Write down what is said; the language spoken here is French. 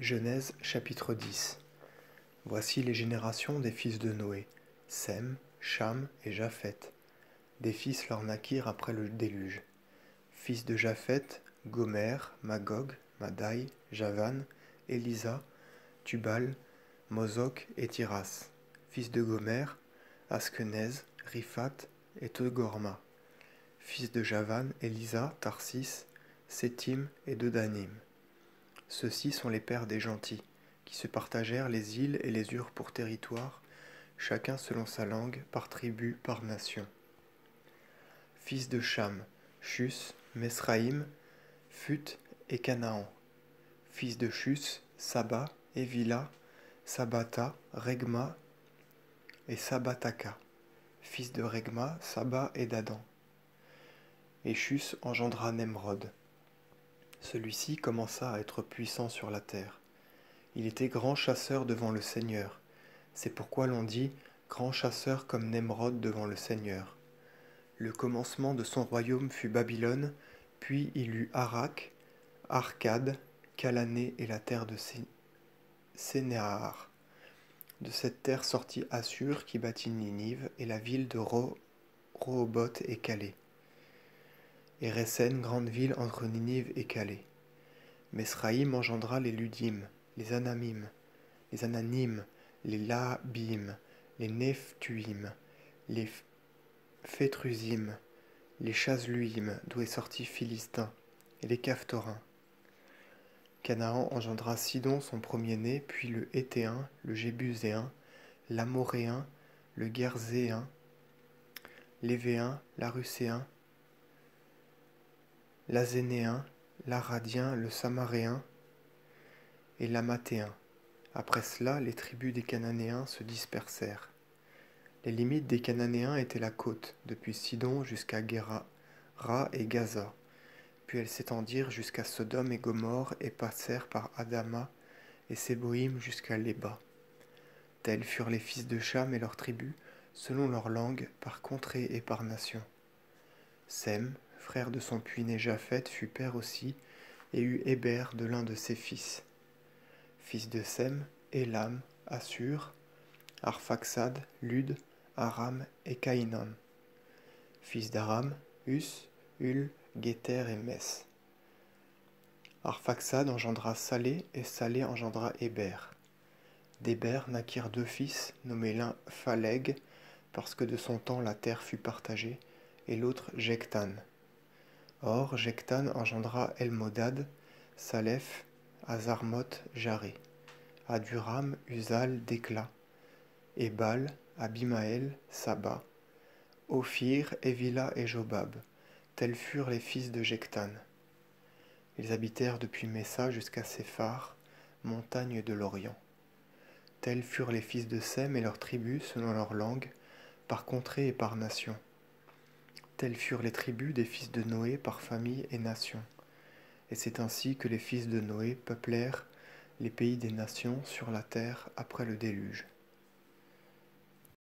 Genèse chapitre 10. Voici les générations des fils de Noé, Sem, Cham et Japheth. Des fils leur naquirent après le déluge. Fils de Japheth, Gomer, Magog, Madai, Javan, Élisa, Tubal, Mosok et Tiras. Fils de Gomer, Askenaz, Riphath et Togorma. Fils de Javan, Élisa, Tarsis, Sétim et Dedanim. Ceux-ci sont les pères des gentils, qui se partagèrent les îles et les eurent pour territoire, chacun selon sa langue, par tribu, par nation. Fils de Cham, Chus, Mesraïm, Phut et Canaan. Fils de Chus, Saba, Évila, Sabata, Regma et Sabataka. Fils de Regma, Saba et Dadan. Et Chus engendra Nemrod. Celui-ci commença à être puissant sur la terre. Il était grand chasseur devant le Seigneur. C'est pourquoi l'on dit grand chasseur comme Nemrod devant le Seigneur. Le commencement de son royaume fut Babylone, puis il eut Harak, Arcade, Calané et la terre de Sénéar. De cette terre sortit Assur qui bâtit Ninive et la ville de Rehoboth et Calais. Et Résen, grande ville entre Ninive et Calais. Mesraïm engendra les Ludim, les Ananim, les Labim, les Nephtuim, les Phétrusim, les Chazluim, d'où est sorti Philistin, et les Caphtorins. Canaan engendra Sidon son premier-né, puis le Héthéen, le Jébuséen, l'Amoréen, le Guerzéen, l'Évéen, l'Aruséen, l'Azénéen, l'Aradien, le Samaréen et l'Amathéen. Après cela, les tribus des Cananéens se dispersèrent. Les limites des Cananéens étaient la côte, depuis Sidon jusqu'à Guéra et Gaza. Puis elles s'étendirent jusqu'à Sodome et Gomorrhe et passèrent par Adama et Séboïm jusqu'à Léba. Tels furent les fils de Cham et leurs tribus, selon leur langue, par contrée et par nation. Sem, frère de son puits-né Japheth, fut père aussi, et eut Héber de l'un de ses fils. Fils de Sem, Élam, Assur, Arphaxad, Lud, Aram et Caïnan. Fils d'Aram, Us, Hul, Guéter et Mès. Arphaxad engendra Salé, et Salé engendra Héber. D'Héber naquirent deux fils, nommés l'un Phaleg, parce que de son temps la terre fut partagée, et l'autre Jectan. Or, Jectan engendra Elmodad, Salef, Azarmoth, Jaré, Aduram, Uzal, Décla, Ébal, Abimaël, Saba, Ophir, Évila et Jobab. Tels furent les fils de Jectan. Ils habitèrent depuis Messa jusqu'à Séphar, montagne de l'Orient. Tels furent les fils de Sem et leurs tribus selon leur langue, par contrée et par nation. Telles furent les tribus des fils de Noé par famille et nation. Et c'est ainsi que les fils de Noé peuplèrent les pays des nations sur la terre après le déluge.